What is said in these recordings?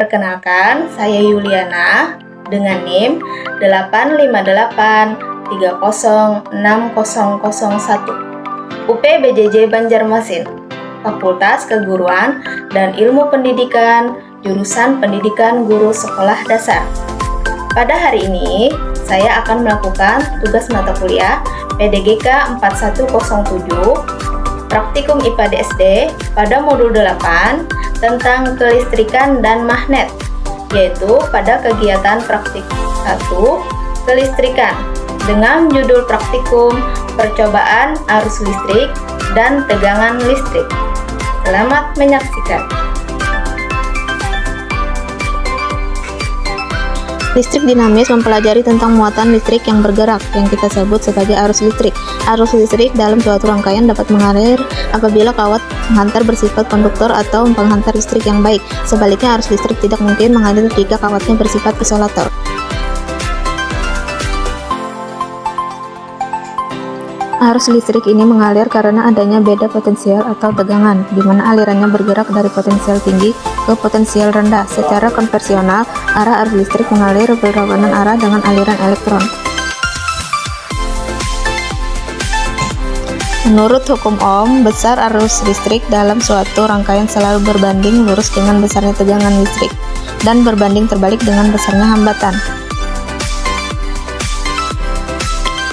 Perkenalkan, saya Yuliana dengan NIM 858306001 UPBJJ Banjarmasin, Fakultas Keguruan dan Ilmu Pendidikan, jurusan Pendidikan Guru Sekolah Dasar. Pada hari ini, saya akan melakukan tugas mata kuliah PDGK 4107 Praktikum IPA DSD pada modul 8 tentang kelistrikan dan magnet, yaitu pada kegiatan praktik 1 kelistrikan dengan judul praktikum percobaan arus listrik dan tegangan listrik. Selamat menyaksikan. Listrik dinamis mempelajari tentang muatan listrik yang bergerak, yang kita sebut sebagai arus listrik. Arus listrik dalam suatu rangkaian dapat mengalir apabila kawat penghantar bersifat konduktor atau penghantar listrik yang baik. Sebaliknya, arus listrik tidak mungkin mengalir jika kawatnya bersifat isolator. Arus listrik ini mengalir karena adanya beda potensial atau tegangan, di mana alirannya bergerak dari potensial tinggi ke potensial rendah. Secara konvensional, arah arus listrik mengalir berlawanan arah dengan aliran elektron. Menurut hukum Ohm, besar arus listrik dalam suatu rangkaian selalu berbanding lurus dengan besarnya tegangan listrik, dan berbanding terbalik dengan besarnya hambatan.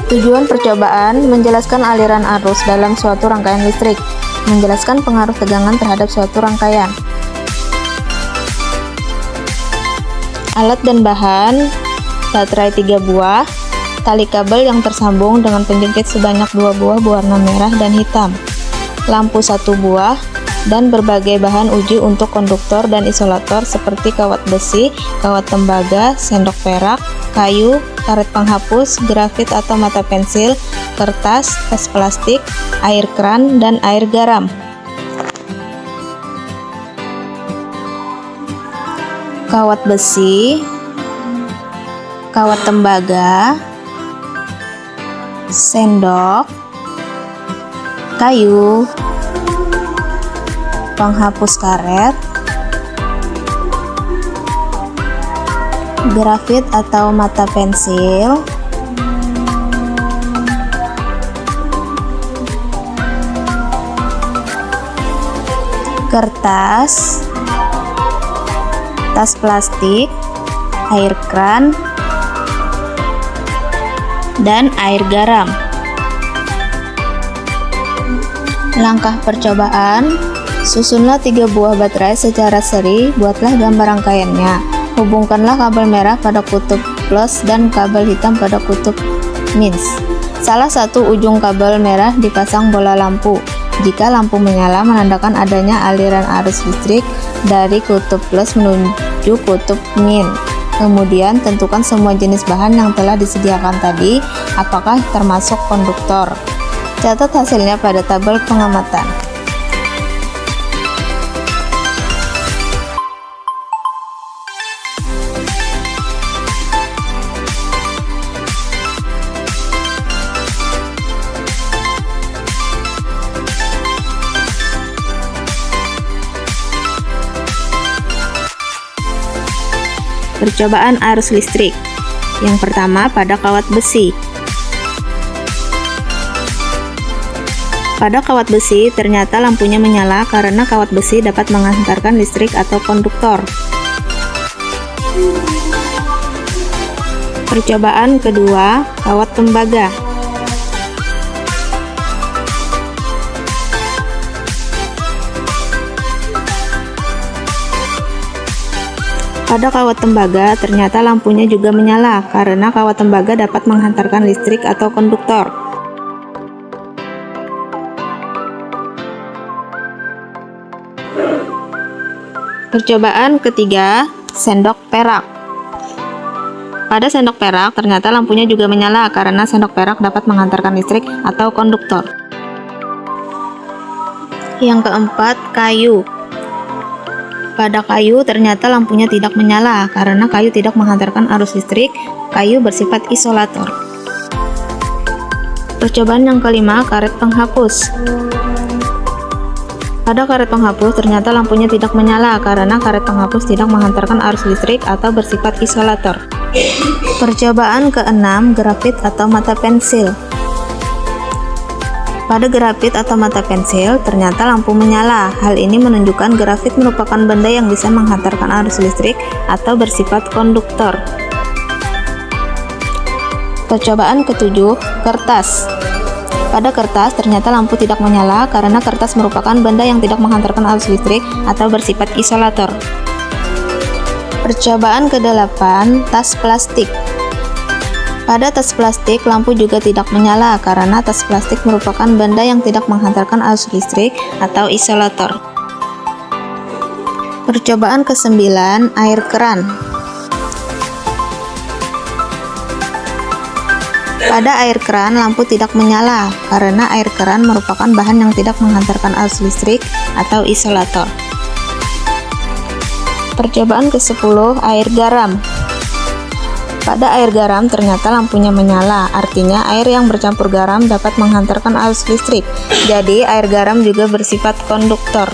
Tujuan percobaan menjelaskan aliran arus dalam suatu rangkaian listrik, menjelaskan pengaruh tegangan terhadap suatu rangkaian. Alat dan bahan: baterai 3 buah, tali kabel yang tersambung dengan penjepit sebanyak 2 buah berwarna merah dan hitam, lampu 1 buah, dan berbagai bahan uji untuk konduktor dan isolator seperti kawat besi, kawat tembaga, sendok perak, kayu, karet penghapus, grafit atau mata pensil, kertas, tas plastik, air kran, dan air garam. Kawat besi, kawat tembaga, sendok, kayu, penghapus karet, grafit atau mata pensil, kertas, tas plastik, air kran, dan air garam. Langkah percobaan: susunlah 3 buah baterai secara seri, buatlah gambar rangkaiannya. Hubungkanlah kabel merah pada kutub plus dan kabel hitam pada kutub minus. Salah satu ujung kabel merah dipasang bola lampu. Jika lampu menyala, menandakan adanya aliran arus listrik dari kutub plus menuju kutub min. Kemudian tentukan semua jenis bahan yang telah disediakan tadi, apakah termasuk konduktor. Catat hasilnya pada tabel pengamatan. Percobaan arus listrik. Yang pertama, pada kawat besi. Pada kawat besi, ternyata lampunya menyala karena kawat besi dapat menghantarkan listrik atau konduktor. Percobaan kedua, kawat tembaga. Pada kawat tembaga, ternyata lampunya juga menyala karena kawat tembaga dapat menghantarkan listrik atau konduktor. Percobaan ketiga, sendok perak. Pada sendok perak, ternyata lampunya juga menyala karena sendok perak dapat menghantarkan listrik atau konduktor. Yang keempat, kayu. Pada kayu, ternyata lampunya tidak menyala karena kayu tidak menghantarkan arus listrik. Kayu bersifat isolator. Percobaan yang kelima, karet penghapus. Pada karet penghapus, ternyata lampunya tidak menyala karena karet penghapus tidak menghantarkan arus listrik atau bersifat isolator. Percobaan ke-6, grafit atau mata pensil. Pada grafit atau mata pensil, ternyata lampu menyala. Hal ini menunjukkan grafit merupakan benda yang bisa menghantarkan arus listrik atau bersifat konduktor. Percobaan ke-7, kertas. Pada kertas, ternyata lampu tidak menyala karena kertas merupakan benda yang tidak menghantarkan arus listrik atau bersifat isolator. Percobaan ke-8, tas plastik. Pada tas plastik, lampu juga tidak menyala karena tas plastik merupakan benda yang tidak menghantarkan arus listrik atau isolator. Percobaan ke-9, air keran. Pada air keran, lampu tidak menyala karena air keran merupakan bahan yang tidak menghantarkan arus listrik atau isolator. Percobaan ke-10, air garam. Pada air garam, ternyata lampunya menyala, artinya air yang bercampur garam dapat menghantarkan arus listrik. Jadi, air garam juga bersifat konduktor.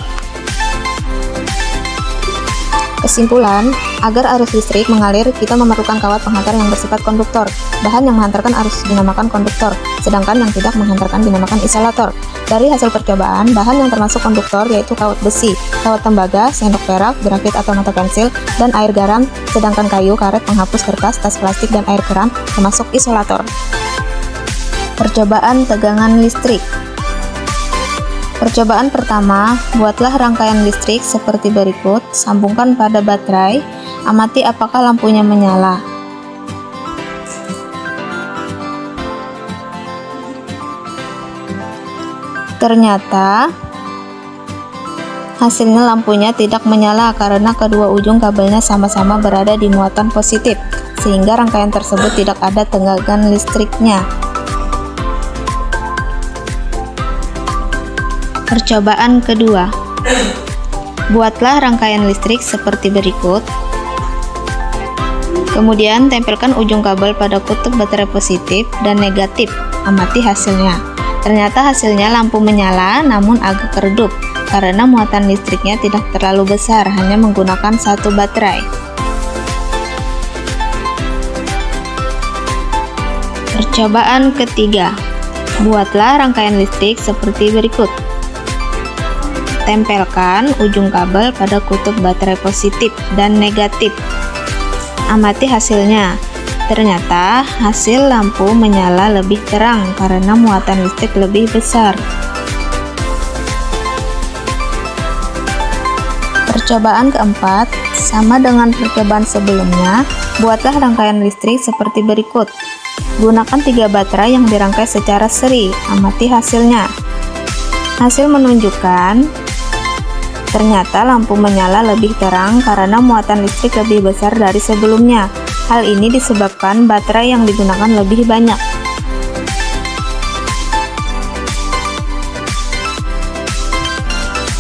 Kesimpulan, agar arus listrik mengalir, kita memerlukan kawat penghantar yang bersifat konduktor. Bahan yang menghantarkan arus dinamakan konduktor, sedangkan yang tidak menghantarkan dinamakan isolator. Dari hasil percobaan, bahan yang termasuk konduktor yaitu kawat besi, kawat tembaga, sendok perak, grafit atau mata pensil, dan air garam, sedangkan kayu, karet, penghapus, kertas, tas plastik, dan air keran termasuk isolator. Percobaan tegangan listrik. Percobaan pertama, buatlah rangkaian listrik seperti berikut, sambungkan pada baterai, amati apakah lampunya menyala. Ternyata hasilnya lampunya tidak menyala karena kedua ujung kabelnya sama-sama berada di muatan positif, sehingga rangkaian tersebut tidak ada tegangan listriknya. Percobaan kedua, buatlah rangkaian listrik seperti berikut. Kemudian tempelkan ujung kabel pada kutub baterai positif dan negatif. Amati hasilnya. Ternyata hasilnya lampu menyala namun agak redup karena muatan listriknya tidak terlalu besar, hanya menggunakan satu baterai. Percobaan ketiga, buatlah rangkaian listrik seperti berikut. Tempelkan ujung kabel pada kutub baterai positif dan negatif. Amati hasilnya. Ternyata hasil lampu menyala lebih terang karena muatan listrik lebih besar. Percobaan keempat, sama dengan percobaan sebelumnya, buatlah rangkaian listrik seperti berikut. Gunakan 3 baterai yang dirangkai secara seri. Amati hasilnya. Hasil menunjukkan ternyata lampu menyala lebih terang karena muatan listrik lebih besar dari sebelumnya. Hal ini disebabkan baterai yang digunakan lebih banyak.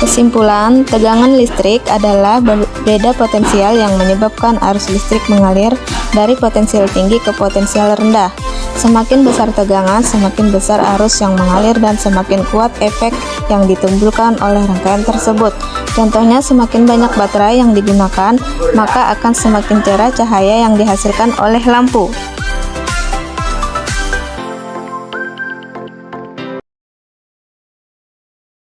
Kesimpulan, tegangan listrik adalah beda potensial yang menyebabkan arus listrik mengalir dari potensial tinggi ke potensial rendah. Semakin besar tegangan, semakin besar arus yang mengalir dan semakin kuat efek yang ditimbulkan oleh rangkaian tersebut. Contohnya, semakin banyak baterai yang digunakan, maka akan semakin cerah cahaya yang dihasilkan oleh lampu.